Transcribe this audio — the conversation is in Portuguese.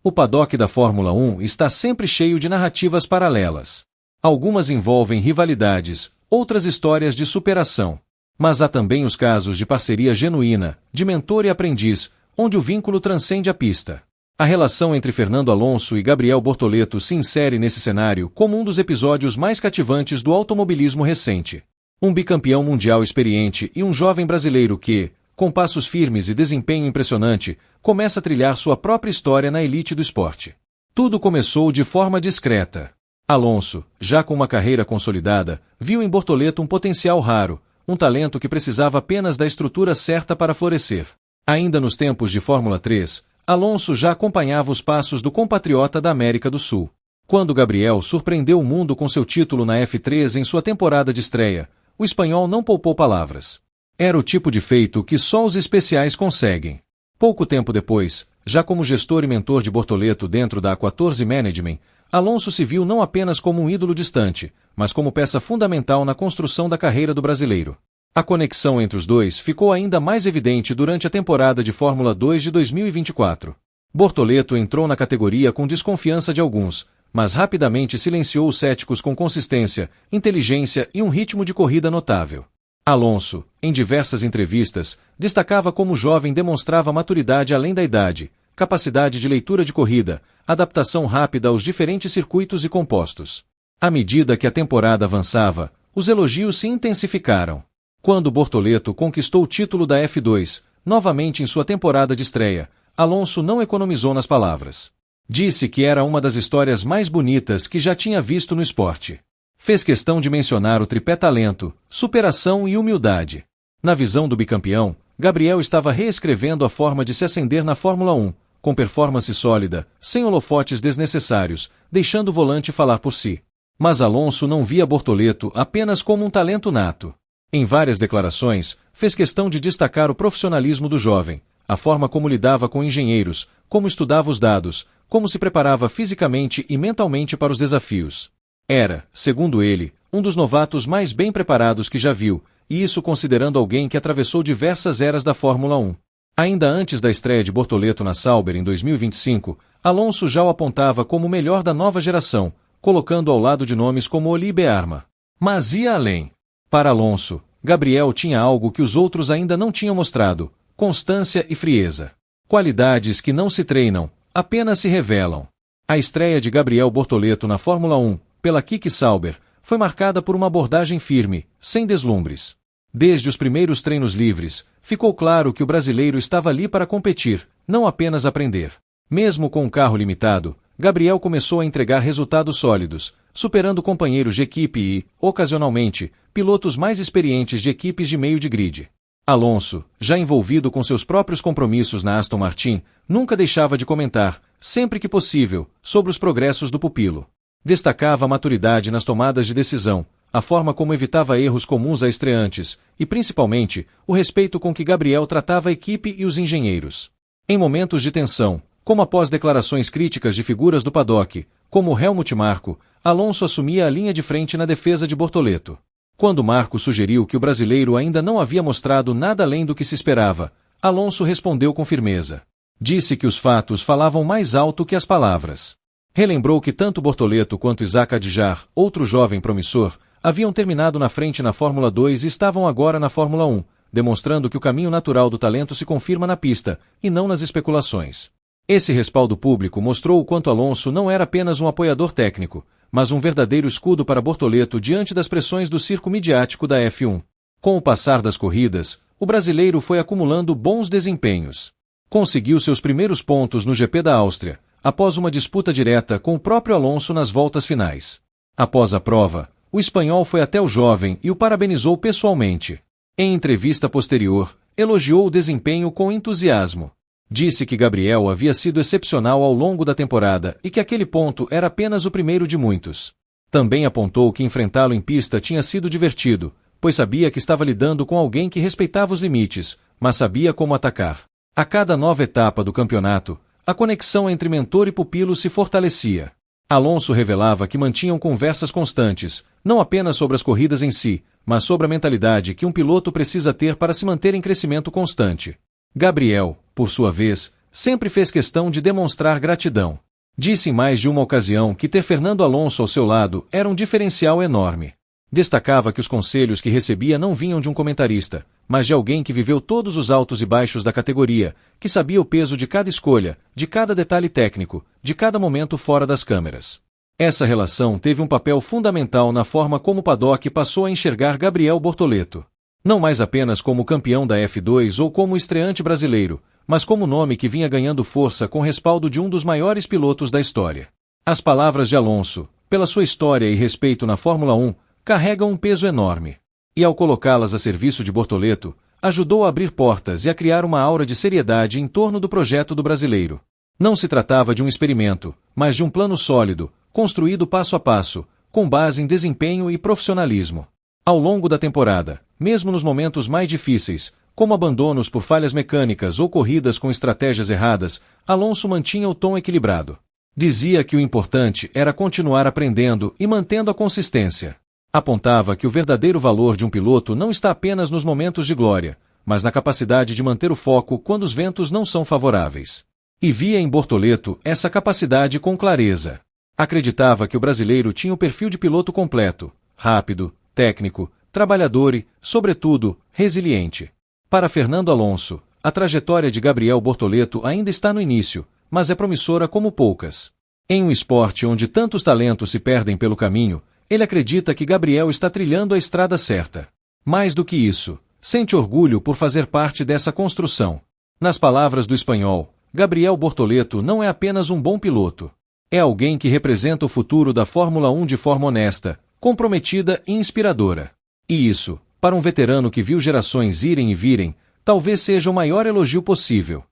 O paddock da Fórmula 1 está sempre cheio de narrativas paralelas. Algumas envolvem rivalidades, outras histórias de superação. Mas há também os casos de parceria genuína, de mentor e aprendiz, onde o vínculo transcende a pista. A relação entre Fernando Alonso e Gabriel Bortoleto se insere nesse cenário como um dos episódios mais cativantes do automobilismo recente. Um bicampeão mundial experiente e um jovem brasileiro que, com passos firmes e desempenho impressionante, começa a trilhar sua própria história na elite do esporte. Tudo começou de forma discreta. Alonso, já com uma carreira consolidada, viu em Bortoleto um potencial raro, um talento que precisava apenas da estrutura certa para florescer. Ainda nos tempos de Fórmula 3, Alonso já acompanhava os passos do compatriota da América do Sul. Quando Gabriel surpreendeu o mundo com seu título na F3 em sua temporada de estreia, o espanhol não poupou palavras. Era o tipo de feito que só os especiais conseguem. Pouco tempo depois, já como gestor e mentor de Bortoleto dentro da A14 Management, Alonso se viu não apenas como um ídolo distante, mas como peça fundamental na construção da carreira do brasileiro. A conexão entre os dois ficou ainda mais evidente durante a temporada de Fórmula 2 de 2024. Bortoleto entrou na categoria com desconfiança de alguns, mas rapidamente silenciou os céticos com consistência, inteligência e um ritmo de corrida notável. Alonso, em diversas entrevistas, destacava como o jovem demonstrava maturidade além da idade, capacidade de leitura de corrida, adaptação rápida aos diferentes circuitos e compostos. À medida que a temporada avançava, os elogios se intensificaram. Quando Bortoleto conquistou o título da F2, novamente em sua temporada de estreia, Alonso não economizou nas palavras. Disse que era uma das histórias mais bonitas que já tinha visto no esporte. Fez questão de mencionar o tripé talento, superação e humildade. Na visão do bicampeão, Gabriel estava reescrevendo a forma de se ascender na Fórmula 1, com performance sólida, sem holofotes desnecessários, deixando o volante falar por si. Mas Alonso não via Bortoleto apenas como um talento nato. Em várias declarações, fez questão de destacar o profissionalismo do jovem, a forma como lidava com engenheiros, como estudava os dados, como se preparava fisicamente e mentalmente para os desafios. Era, segundo ele, um dos novatos mais bem preparados que já viu, e isso considerando alguém que atravessou diversas eras da Fórmula 1. Ainda antes da estreia de Bortoleto na Sauber em 2025, Alonso já o apontava como o melhor da nova geração, colocando ao lado de nomes como Oliver Bearman. Mas ia além. Para Alonso, Gabriel tinha algo que os outros ainda não tinham mostrado: constância e frieza. Qualidades que não se treinam, apenas se revelam. A estreia de Gabriel Bortoleto na Fórmula 1, pela Keke Sauber, foi marcada por uma abordagem firme, sem deslumbres. Desde os primeiros treinos livres, ficou claro que o brasileiro estava ali para competir, não apenas aprender. Mesmo com um carro limitado, Gabriel começou a entregar resultados sólidos, superando companheiros de equipe e, ocasionalmente, pilotos mais experientes de equipes de meio de grid. Alonso, já envolvido com seus próprios compromissos na Aston Martin, nunca deixava de comentar, sempre que possível, sobre os progressos do pupilo. Destacava a maturidade nas tomadas de decisão, a forma como evitava erros comuns a estreantes e, principalmente, o respeito com que Gabriel tratava a equipe e os engenheiros. Em momentos de tensão, como após declarações críticas de figuras do paddock, como Helmut Marko, Alonso assumia a linha de frente na defesa de Bortoleto. Quando Marko sugeriu que o brasileiro ainda não havia mostrado nada além do que se esperava, Alonso respondeu com firmeza. Disse que os fatos falavam mais alto que as palavras. Relembrou que tanto Bortoleto quanto Isack Hadjar, outro jovem promissor, haviam terminado na frente na Fórmula 2 e estavam agora na Fórmula 1, demonstrando que o caminho natural do talento se confirma na pista, e não nas especulações. Esse respaldo público mostrou o quanto Alonso não era apenas um apoiador técnico, mas um verdadeiro escudo para Bortoleto diante das pressões do circo midiático da F1. Com o passar das corridas, o brasileiro foi acumulando bons desempenhos. Conseguiu seus primeiros pontos no GP da Áustria, após uma disputa direta com o próprio Alonso nas voltas finais. Após a prova, o espanhol foi até o jovem e o parabenizou pessoalmente. Em entrevista posterior, elogiou o desempenho com entusiasmo. Disse que Gabriel havia sido excepcional ao longo da temporada e que aquele ponto era apenas o primeiro de muitos. Também apontou que enfrentá-lo em pista tinha sido divertido, pois sabia que estava lidando com alguém que respeitava os limites, mas sabia como atacar. A cada nova etapa do campeonato, a conexão entre mentor e pupilo se fortalecia. Alonso revelava que mantinham conversas constantes, não apenas sobre as corridas em si, mas sobre a mentalidade que um piloto precisa ter para se manter em crescimento constante. Gabriel, por sua vez, sempre fez questão de demonstrar gratidão. Disse em mais de uma ocasião que ter Fernando Alonso ao seu lado era um diferencial enorme. Destacava que os conselhos que recebia não vinham de um comentarista, mas de alguém que viveu todos os altos e baixos da categoria, que sabia o peso de cada escolha, de cada detalhe técnico, de cada momento fora das câmeras. Essa relação teve um papel fundamental na forma como o paddock passou a enxergar Gabriel Bortoleto. Não mais apenas como campeão da F2 ou como estreante brasileiro, mas como nome que vinha ganhando força com respaldo de um dos maiores pilotos da história. As palavras de Alonso, pela sua história e respeito na Fórmula 1, carregam um peso enorme. E ao colocá-las a serviço de Bortoleto, ajudou a abrir portas e a criar uma aura de seriedade em torno do projeto do brasileiro. Não se tratava de um experimento, mas de um plano sólido, construído passo a passo, com base em desempenho e profissionalismo. Ao longo da temporada, mesmo nos momentos mais difíceis, como abandonos por falhas mecânicas ou corridas com estratégias erradas, Alonso mantinha o tom equilibrado. Dizia que o importante era continuar aprendendo e mantendo a consistência. Apontava que o verdadeiro valor de um piloto não está apenas nos momentos de glória, mas na capacidade de manter o foco quando os ventos não são favoráveis. E via em Bortoleto essa capacidade com clareza. Acreditava que o brasileiro tinha o perfil de piloto completo, rápido, técnico, trabalhador e, sobretudo, resiliente. Para Fernando Alonso, a trajetória de Gabriel Bortoleto ainda está no início, mas é promissora como poucas. Em um esporte onde tantos talentos se perdem pelo caminho, ele acredita que Gabriel está trilhando a estrada certa. Mais do que isso, sente orgulho por fazer parte dessa construção. Nas palavras do espanhol, Gabriel Bortoleto não é apenas um bom piloto. É alguém que representa o futuro da Fórmula 1 de forma honesta, comprometida e inspiradora. E isso, para um veterano que viu gerações irem e virem, talvez seja o maior elogio possível.